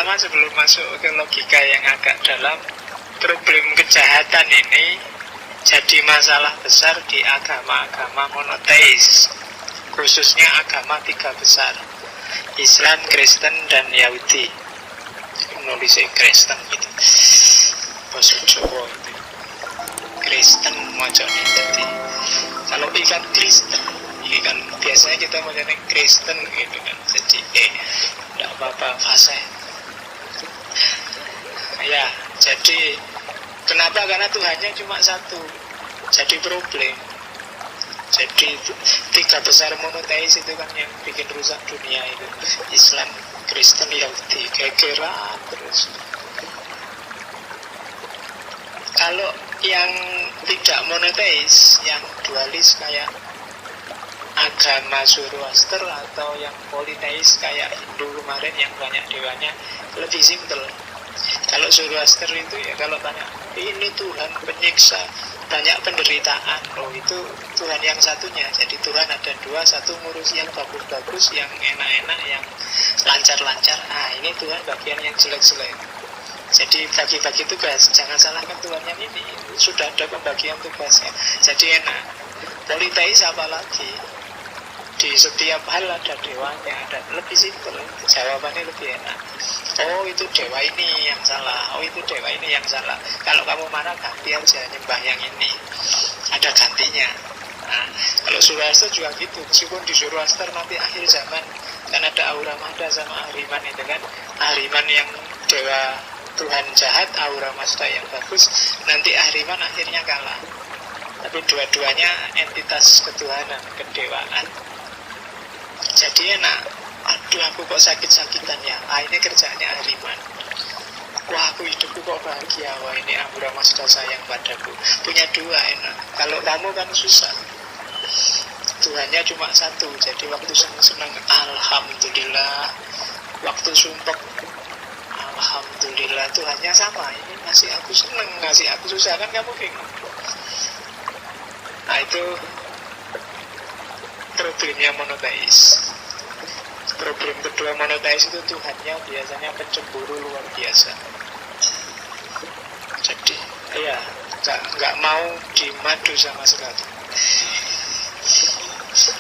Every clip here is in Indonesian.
pertama sebelum masuk ke logika yang agak dalam, problem kejahatan ini jadi masalah besar di agama-agama monoteis, khususnya agama tiga besar, Islam, Kristen, dan Yahudi. Nulisnya Kristen gitu, bahasa Jawa itu Kristen macamnya. Jadi kalau ikan Kristen, ikan biasanya kita macamnya Kristen gitu kan. Jadi tidak apa-apa fase. Ya, jadi kenapa? Karena Tuhannya cuma satu. Jadi problem. Jadi tiga besar monoteis itu kan yang bikin rusak dunia itu, Islam, Kristen, Yahudi, gegeran terus. Kalau yang tidak monoteis, yang dualis kayak agama Zoroaster atau yang politeis kayak Hindu kemarin yang banyak dewanya, lebih simpel. Kalau Zoroaster itu ya kalau tanya, ini Tuhan penyiksa, banyak penderitaan, oh itu Tuhan yang satunya. Jadi Tuhan ada dua, satu ngurus yang bagus-bagus, yang enak-enak, yang lancar-lancar. Ini Tuhan bagian yang jelek-jelek. Jadi bagi-bagi tugas, jangan salahkan Tuhan yang ini, sudah ada pembagian tugasnya. Jadi enak. Politeis apalagi, di setiap hal ada dewanya, ada lebih simpel, jawabannya lebih enak. Oh itu dewa ini yang salah, oh itu dewa ini yang salah. Kalau kamu marah ganti aja, nyembah yang ini, ada gantinya. Nah, kalau Zoroaster juga gitu, meskipun di Zoroaster nanti akhir zaman kan ada Ahura Mazda sama Ahriman itu kan, Ahriman yang dewa Tuhan jahat, Ahura Mazda yang bagus, nanti Ahriman akhirnya kalah. Tapi dua-duanya entitas ketuhanan, kedewaan. Jadi enak. Aduh aku kok sakit-sakitan ya, ini kerjaannya Ahriman. Wah aku hidupku kok bahagia, wah ini Ahura Mazda sayang padaku. Punya dua enak. Kalau kamu kan susah, Tuhannya cuma satu. Jadi waktu senang-senang alhamdulillah, waktu sumpek alhamdulillah, Tuhannya sama. Ini ngasih aku seneng, ngasih aku susah, kan kamu bingung. Nah itu problemnya monoteis. Problem kedua monoteis itu Tuhannya biasanya pencemburu luar biasa. Jadi ya nggak mau dimadu sama sekali.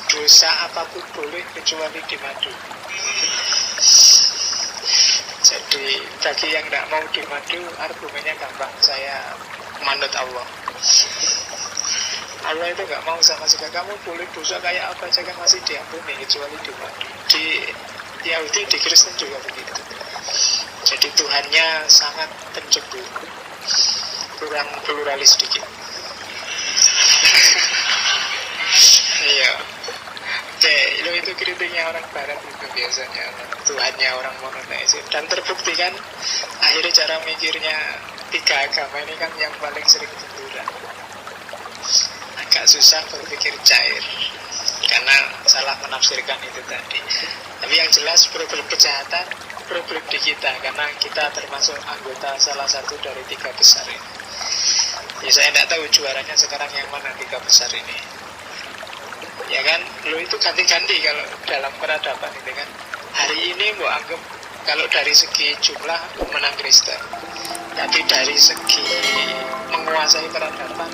Dosa apapun boleh kecuali dimadu. Jadi bagi yang nggak mau dimadu, argumennya gampang, saya manut Allah. Allah itu nggak mau sama sekali. Kamu boleh dosa kayak apa saja kan masih diampuni kecuali dimadu. Di Yahudi, di Kristen juga begitu. Jadi Tuhannya sangat pencemburu, kurang pluralis sedikit. Iya. Oke, itu kritiknya orang Barat itu biasanya, Tuhannya orang monoteis. Dan terbukti kan akhirnya cara mikirnya tiga agama ini kan yang paling sering benturan. Agak susah berpikir cair karena salah menafsirkan itu tadi. Tapi yang jelas problem kejahatan problem di kita, karena kita termasuk anggota salah satu dari tiga besar ini. Ya saya tidak tahu juaranya sekarang yang mana tiga besar ini. Ya kan, lo itu ganti-ganti kalau dalam peradaban itu kan. Hari ini mau anggap kalau dari segi jumlah menang Kristen, tapi dari segi menguasai peradaban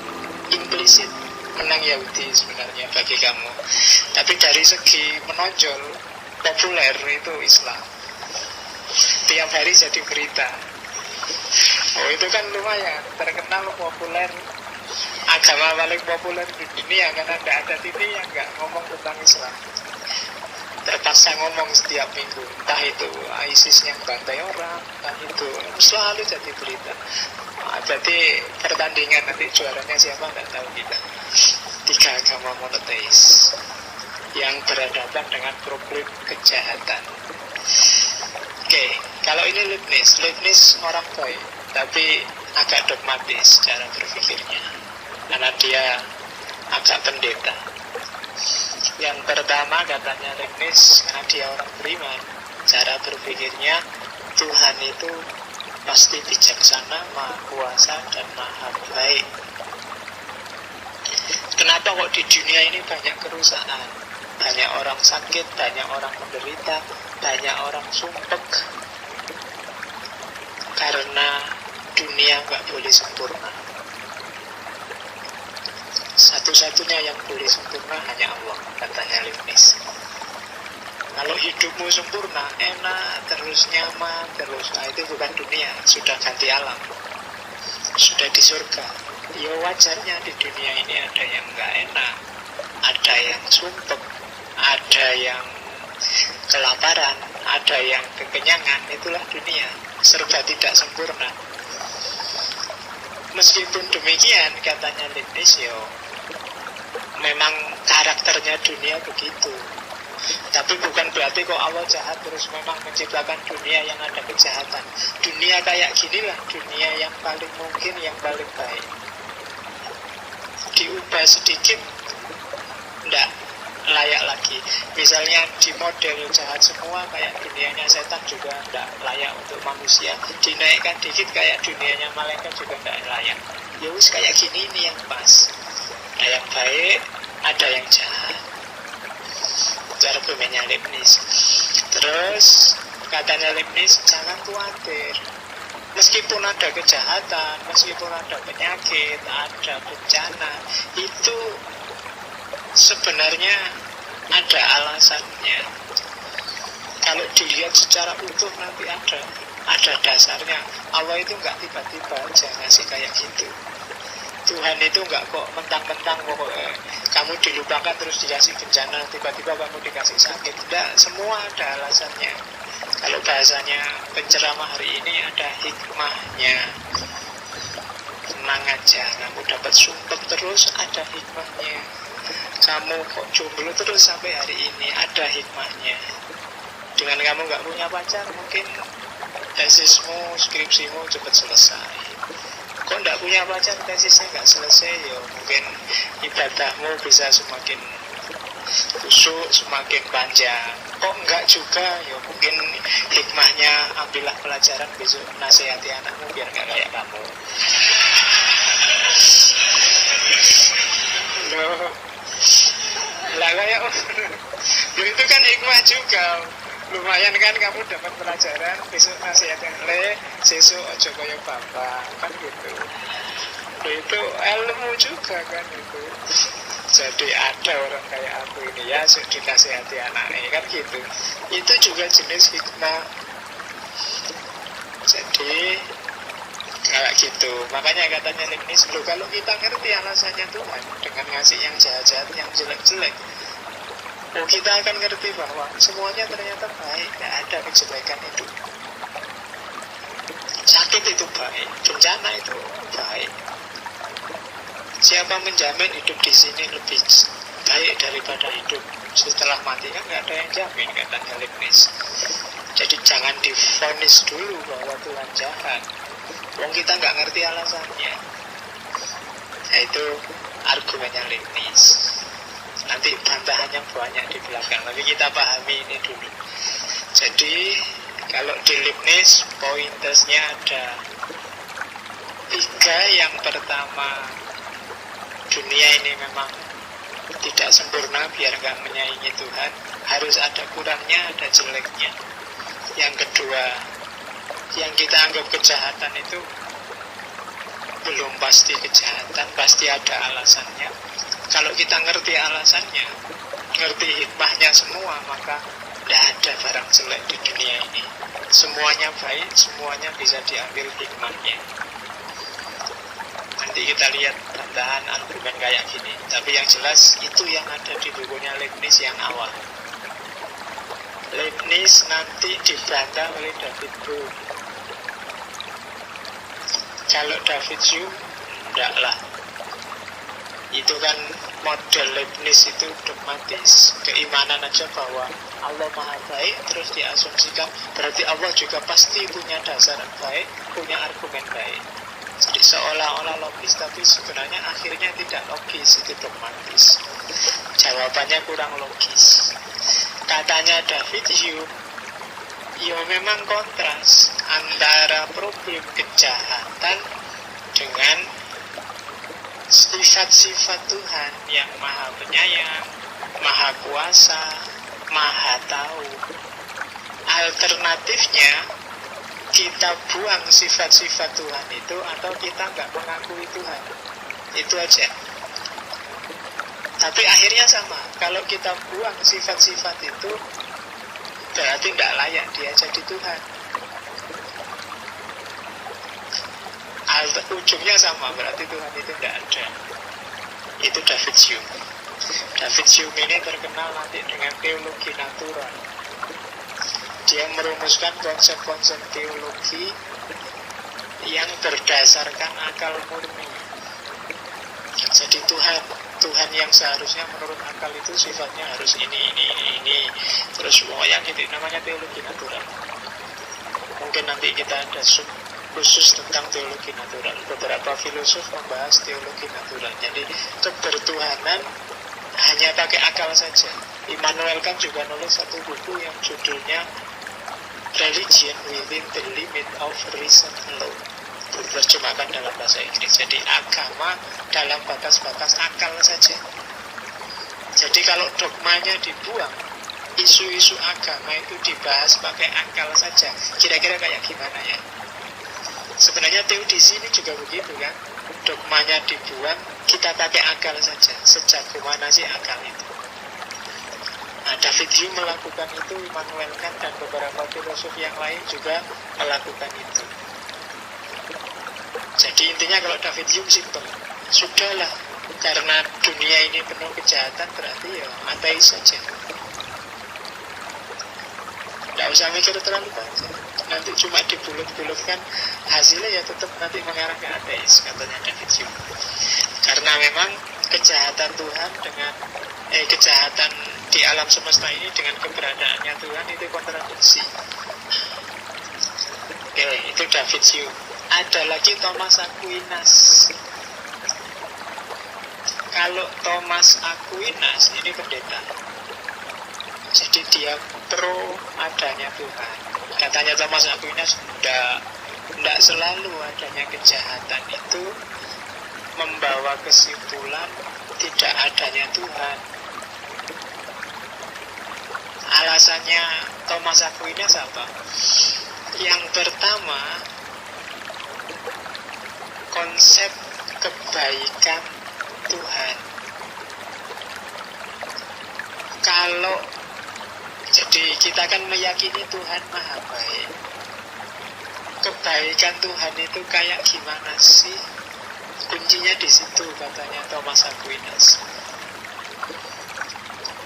implisit menang Yahudi sebenarnya bagi kamu. Tapi dari segi menonjol populer itu Islam. Tiap hari jadi berita. Oh itu kan lumayan terkenal, populer. Agama paling populer di dunia karena tidak ada TV yang nggak ngomong tentang Islam. Terpaksa ngomong setiap minggu. Entah itu ISIS yang bantai orang, entah itu selalu jadi berita. Jadi pertandingan nanti juaranya siapa nggak tahu kita. Tiga agama monoteis yang berhadapan dengan problem kejahatan. Oke, kalau ini Leibniz orang baik, tapi agak dogmatis cara berpikirnya, karena dia agak pendeta. Yang pertama katanya Leibniz, karena dia orang beriman, cara berpikirnya Tuhan itu pasti bijaksana, maha kuasa, dan maha baik. Kenapa kok di dunia ini banyak kerusakan? Banyak orang sakit, banyak orang menderita, banyak orang sumpek. Karena dunia nggak boleh sempurna. Satu-satunya yang boleh sempurna hanya Allah, katanya Leibniz. Kalau hidupmu sempurna, enak, terus nyaman, terus, itu bukan dunia, sudah ganti alam, sudah di surga. Ya wajarnya di dunia ini ada yang nggak enak, ada yang sumpek, ada yang kelaparan, ada yang kekenyangan. Itulah dunia, serba tidak sempurna. Meskipun demikian, katanya Leibniz, memang karakternya dunia begitu. Tapi bukan berarti kok Allah jahat terus memang menciptakan dunia yang ada kejahatan. Dunia kayak ginilah dunia yang paling mungkin, yang paling baik. Diubah sedikit, enggak layak lagi. Misalnya di model jahat semua kayak dunianya setan juga enggak layak untuk manusia. Dinaikkan dikit kayak dunianya malaikat juga enggak layak. Ya wis kayak gini ini yang pas. Ada yang baik, ada yang jahat. Itu argumennya Leibniz. Terus katanya Leibniz, jangan khawatir. Meskipun ada kejahatan, meskipun ada penyakit, ada bencana, itu sebenarnya ada alasannya. Kalau dilihat secara utuh nanti ada dasarnya. Allah itu nggak tiba-tiba aja ngasih kayak gitu. Tuhan itu nggak kok mentang-mentang kamu dilupakan terus dikasih bencana, tiba-tiba kamu dikasih sakit. Tidak, semua ada alasannya. Kalau bahasanya penceramah hari ini, ada hikmahnya. Tenang aja, kamu dapat sumpek terus, ada hikmahnya. Kamu kok jomblo terus sampai hari ini, ada hikmahnya. Dengan kamu nggak punya pacar, mungkin tesismu, skripsimu cepat selesai. Kok nggak punya pacar, tesisnya nggak selesai, mungkin ibadahmu bisa semakin khusyuk, semakin panjang. Kok enggak juga, mungkin hikmahnya ambillah pelajaran, besok nasihati anakmu biar nggak kayak kamu. Loh, lah kayak itu kan hikmah juga. Lumayan kan kamu dapat pelajaran, besok nasihatkan sesuk ojo kaya bapak, kan gitu. Itu ilmu juga kan itu. Jadi ada orang kayak aku ini ya dikasihati anaknya kan gitu. Itu juga jenis hikmah. Jadi kayak gitu. Makanya katanya Leibniz, kalau kita ngerti alasannya Tuhan dengan ngasih yang jahat-jahat, yang jelek-jelek, kita akan ngerti bahwa semuanya ternyata baik, tidak ada kejelekan itu. Sakit itu baik, bencana itu baik. Siapa menjamin hidup di sini lebih baik daripada hidup setelah mati? Kan nggak ada yang jamin, katanya Leibniz. Jadi jangan divonis dulu bahwa Tuhan jahat. Wong kita nggak ngerti alasannya. Itu argumennya Leibniz. Nanti bantahannya banyak di belakang, tapi kita pahami ini dulu. Jadi kalau di Leibniz pointersnya ada 3. Yang pertama, dunia ini memang tidak sempurna, biar nggak menyaingi Tuhan. Harus ada kurangnya, ada jeleknya. Yang kedua, yang kita anggap kejahatan itu belum pasti kejahatan, pasti ada alasannya. Kalau kita ngerti alasannya, ngerti hikmahnya semua, maka tidak ada barang jelek di dunia ini. Semuanya baik, semuanya bisa diambil hikmahnya. Nanti kita lihat bantahan argumen kayak gini. Tapi yang jelas itu yang ada di bukunya Leibniz yang awal. Leibniz nanti dibantah oleh David Hume. Kalau David Hume, enggaklah. Itu kan model Leibniz itu dogmatis, keimanan aja bahwa Allah maha baik, terus diasumsikan berarti Allah juga pasti punya dasar baik, punya argumen baik. Jadi seolah-olah logis, tapi sebenarnya akhirnya tidak logis, itu dogmatis. Jawabannya kurang logis. Katanya David Hume, memang kontras antara problem kejahatan dengan sifat-sifat Tuhan yang maha penyayang, maha kuasa, maha tahu. Alternatifnya kita buang sifat-sifat Tuhan itu atau kita nggak mengakui Tuhan. Itu aja. Tapi akhirnya sama. Kalau kita buang sifat-sifat itu, berarti tidak layak dia jadi Tuhan. Ujungnya sama, berarti Tuhan itu tidak ada. Itu David Hume. David Hume ini terkenal nanti dengan teologi natural. Dia merumuskan konsep-konsep teologi yang berdasarkan akal murni. Jadi Tuhan yang seharusnya menurut akal itu sifatnya harus ini. Terus yang itu namanya teologi natural. Mungkin nanti kita ada khusus tentang teologi natural. Beberapa filosof membahas teologi natural. Jadi kebertuhanan hanya pakai akal saja. Immanuel Kant juga nulis satu buku yang judulnya Religion Within the Limit of Reason Alone. Terjemahkan dalam bahasa Inggris. Jadi agama dalam batas-batas akal saja. Jadi kalau dogmanya dibuang, isu-isu agama itu dibahas pakai akal saja. Kira-kira kayak gimana ya? Sebenarnya teodisi ini juga begitu kan. Dogmanya dibuang, kita pakai akal saja. Sejago mana sih akal itu? Nah, David Hume melakukan itu, Immanuel Kant dan beberapa filosof yang lain juga melakukan itu. Jadi intinya kalau David Hume simpel, sudahlah, karena dunia ini penuh kejahatan, berarti ya ateis saja. Tidak usah mikir terlalu banyak. Nanti cuma dibulut-bulutkan, hasilnya ya tetap nanti mengarah ke ateis, katanya David Hume. Karena memang kejahatan Tuhan dengan kejahatan di alam semesta ini dengan keberadaannya Tuhan itu kontradiksi. Oke, itu David Hume. Ada lagi Thomas Aquinas. Kalau Thomas Aquinas ini pendeta, jadi dia pro adanya Tuhan. Katanya Thomas Aquinas tidak selalu adanya kejahatan itu membawa kesimpulan tidak adanya Tuhan. Alasannya Thomas Aquinas apa? Yang pertama, konsep kebaikan Tuhan. Kalau jadi kita kan meyakini Tuhan maha baik. Kebaikan Tuhan itu kayak gimana sih? Kuncinya di situ, katanya Thomas Aquinas.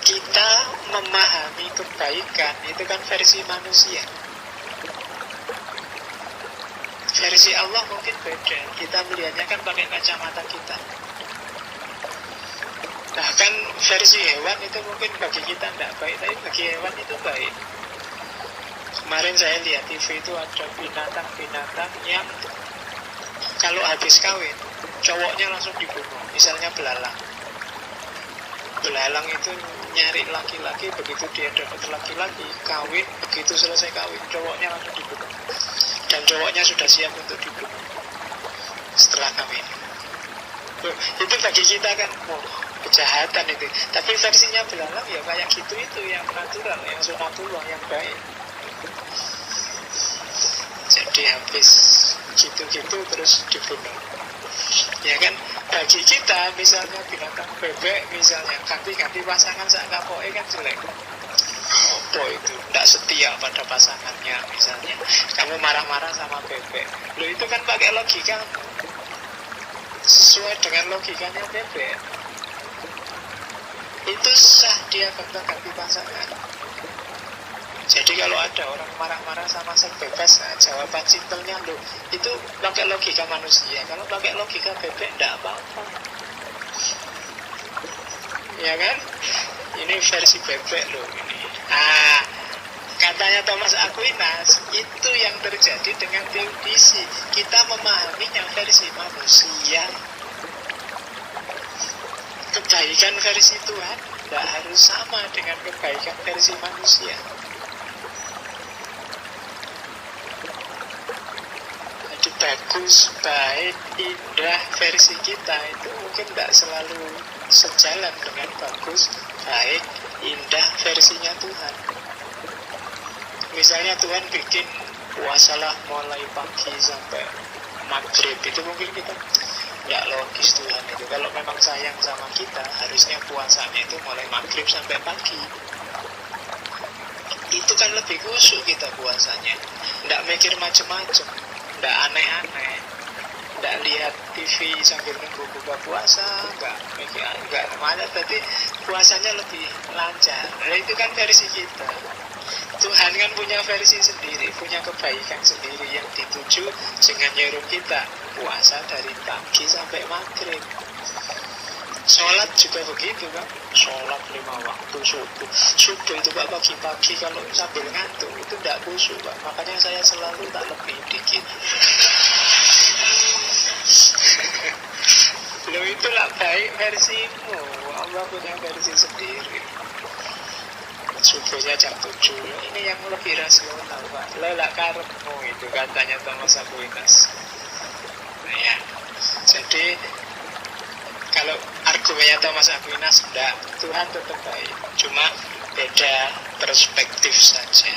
Kita memahami kebaikan itu kan versi manusia. Versi Allah mungkin beda. Kita melihatnya kan pakai kacamata kita. Bahkan versi hewan itu mungkin bagi kita tidak baik, tapi bagi hewan itu baik. Kemarin saya lihat TV itu ada binatang-binatang yang kalau habis kawin, cowoknya langsung dibunuh. Misalnya belalang. Belalang itu nyari laki-laki, begitu dia dapat laki-laki, kawin, begitu selesai kawin, cowoknya langsung dibunuh. Dan cowoknya sudah siap untuk dibunuh setelah kawin. Itu bagi kita kan, kejahatan itu. Tapi versinya belalang ya kayak gitu, itu yang natural, yang sunatullah, yang baik. Jadi habis gitu-gitu terus dibunuh. Ya kan, bagi kita misalnya binatang bebek misalnya ganti-ganti pasangan saat kapoke kan jelek. Apa itu? Tidak setia pada pasangannya misalnya. Kamu marah-marah sama bebek. Loh itu kan pakai logika, sesuai dengan logikanya bebek. Itu sah dia ganti pasangan. Jadi kalau ada orang marah-marah sama seks bebas, nah, jawaban simpelnya loh, itu pakai logika manusia. Kalau pakai logika bebek, tidak apa-apa. Ya kan? Ini versi bebek loh ini. Katanya Thomas Aquinas, itu yang terjadi dengan teodisi. Kita memahaminya versi manusia. Kebaikan versi Tuhan tidak harus sama dengan kebaikan versi manusia. Jadi bagus, baik, indah versi kita itu mungkin tidak selalu sejalan dengan bagus, baik, indah versinya Tuhan. Misalnya Tuhan bikin puasalah mulai pagi sampai maghrib. Itu mungkin kita nggak logis Tuhan itu. Kalau memang sayang sama kita, harusnya puasanya itu mulai maghrib sampai pagi. Itu kan lebih khusyuk kita puasanya, nggak mikir macem-macem, nggak aneh-aneh, nggak lihat TV sambil nunggu buka puasa, nggak mana. Berarti puasanya lebih lancar. Nah, itu kan versi kita. Tuhan kan punya versi sendiri, punya kebaikan sendiri yang dituju dengan nyuruh kita puasa dari pagi sampai maghrib. Sholat juga begitu kan, sholat 5 waktu subuh. Subuh itu Pak pagi-pagi kalau sambil ngantuk itu tidak khusyuk Pak. Makanya saya selalu tak lebih dikit. Loh itulah baik versimu. Allah punya versi sendiri. Subuhnya jam 7. Ini yang lebih rasional Pak. Lelak karepmu itu katanya Thomas Aquinas. Nah, ya. Jadi kalau argumennya Thomas Aquinas, enggak, Tuhan tetap baik, cuma beda perspektif saja.